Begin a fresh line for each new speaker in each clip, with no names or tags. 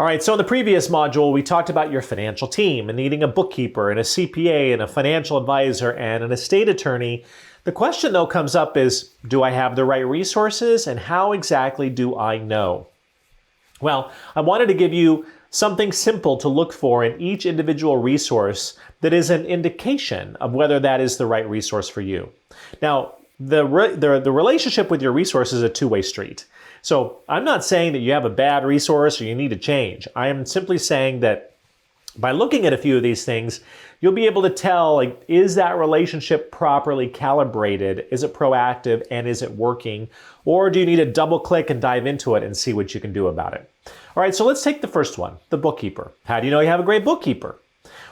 All right, so in the previous module, we talked about your financial team and needing a bookkeeper and a CPA and a financial advisor and an estate attorney. The question, though, comes up is, do I have the right resources and how exactly do I know? Well, I wanted to give you something simple to look for in each individual resource that is an indication of whether that is the right resource for you. Now, the relationship with your resource is a two-way street. So I'm not saying that you have a bad resource or you need to change. I am simply saying that by looking at a few of these things, you'll be able to tell, like, is that relationship properly calibrated? Is it proactive and is it working? Or do you need to double click and dive into it and see what you can do about it? All right, so let's take the first one, the bookkeeper. How do you know you have a great bookkeeper?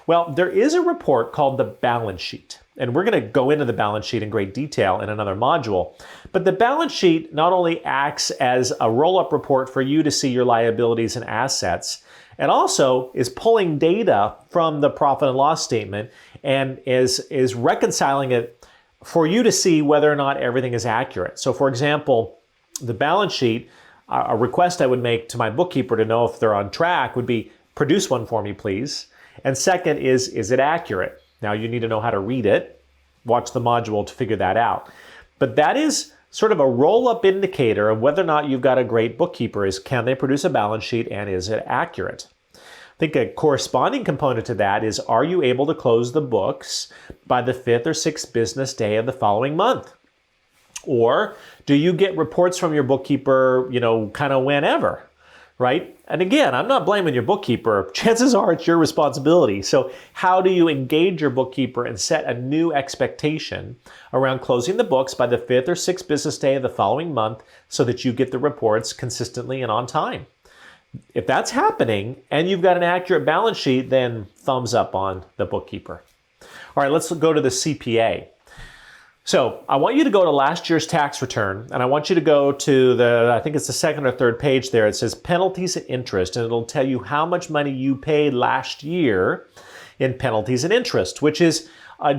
Well, there is a report called the balance sheet. And we're going to go into the balance sheet in great detail in another module. But the balance sheet not only acts as a roll-up report for you to see your liabilities and assets, it also is pulling data from the profit and loss statement and is reconciling it for you to see whether or not everything is accurate. So for example, the balance sheet, a request I would make to my bookkeeper to know if they're on track would be, produce one for me, please. And second is it accurate? Now you need to know how to read it, watch the module to figure that out. But that is sort of a roll-up indicator of whether or not you've got a great bookkeeper. Is can they produce a balance sheet and is it accurate? I think a corresponding component to that is, are you able to close the books by the 5th or 6th business day of the following month? Or do you get reports from your bookkeeper, kind of whenever? Right? And again, I'm not blaming your bookkeeper. Chances are it's your responsibility. So how do you engage your bookkeeper and set a new expectation around closing the books by the 5th or 6th business day of the following month so that you get the reports consistently and on time? If that's happening and you've got an accurate balance sheet, then thumbs up on the bookkeeper. All right, let's go to the CPA. So I want you to go to last year's tax return, and I want you to go to I think it's the second or third page there. It says penalties and interest, and it'll tell you how much money you paid last year in penalties and interest, which is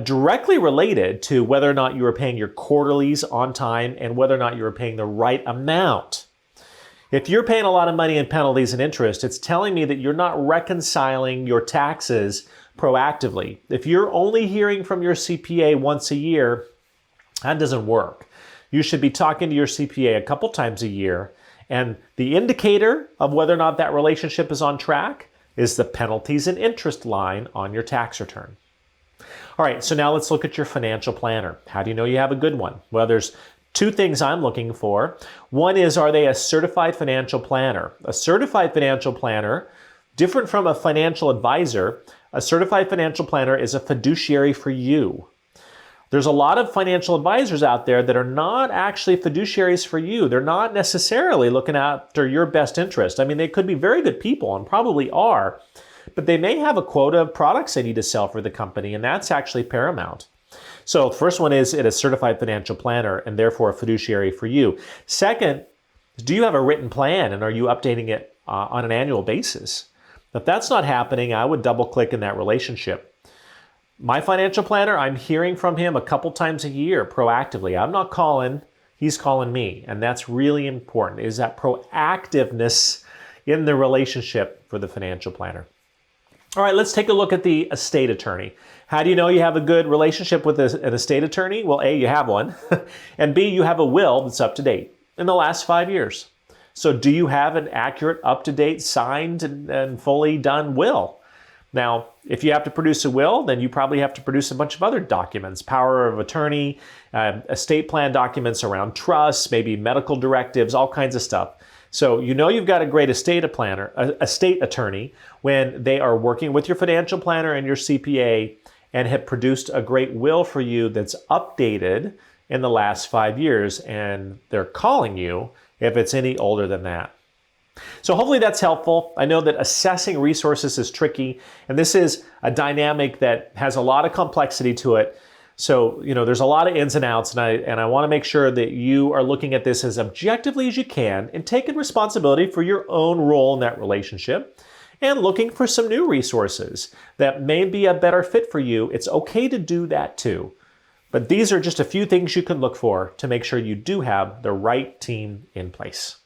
directly related to whether or not you were paying your quarterlies on time and whether or not you were paying the right amount. If you're paying a lot of money in penalties and interest, it's telling me that you're not reconciling your taxes proactively. If you're only hearing from your CPA once a year, that doesn't work. You should be talking to your CPA a couple times a year, and the indicator of whether or not that relationship is on track is the penalties and interest line on your tax return. All right, so now let's look at your financial planner. How do you know you have a good one? Well, there's two things I'm looking for. One is, are they a certified financial planner? A certified financial planner, different from a financial advisor, a certified financial planner is a fiduciary for you. There's a lot of financial advisors out there that are not actually fiduciaries for you. They're not necessarily looking after your best interest. I mean, they could be very good people and probably are, but they may have a quota of products they need to sell for the company, and that's actually paramount. So the first one is it a certified financial planner and therefore a fiduciary for you. Second, do you have a written plan and are you updating it on an annual basis? If that's not happening, I would double click in that relationship. My financial planner, I'm hearing from him a couple times a year proactively. I'm not calling, he's calling me. And that's really important, is that proactiveness in the relationship for the financial planner. All right, let's take a look at the estate attorney. How do you know you have a good relationship with an estate attorney? Well, A, you have one, and B, you have a will that's up to date in the last 5 years. So do you have an accurate, up-to-date, signed and fully done will? Now, if you have to produce a will, then you probably have to produce a bunch of other documents, power of attorney, estate plan documents around trusts, maybe medical directives, all kinds of stuff. So you know you've got a great estate attorney when they are working with your financial planner and your CPA and have produced a great will for you that's updated in the last 5 years, and they're calling you if it's any older than that. So hopefully that's helpful. I know that assessing resources is tricky, and this is a dynamic that has a lot of complexity to it. So, there's a lot of ins and outs, and I want to make sure that you are looking at this as objectively as you can and taking responsibility for your own role in that relationship and looking for some new resources that may be a better fit for you. It's okay to do that too. But these are just a few things you can look for to make sure you do have the right team in place.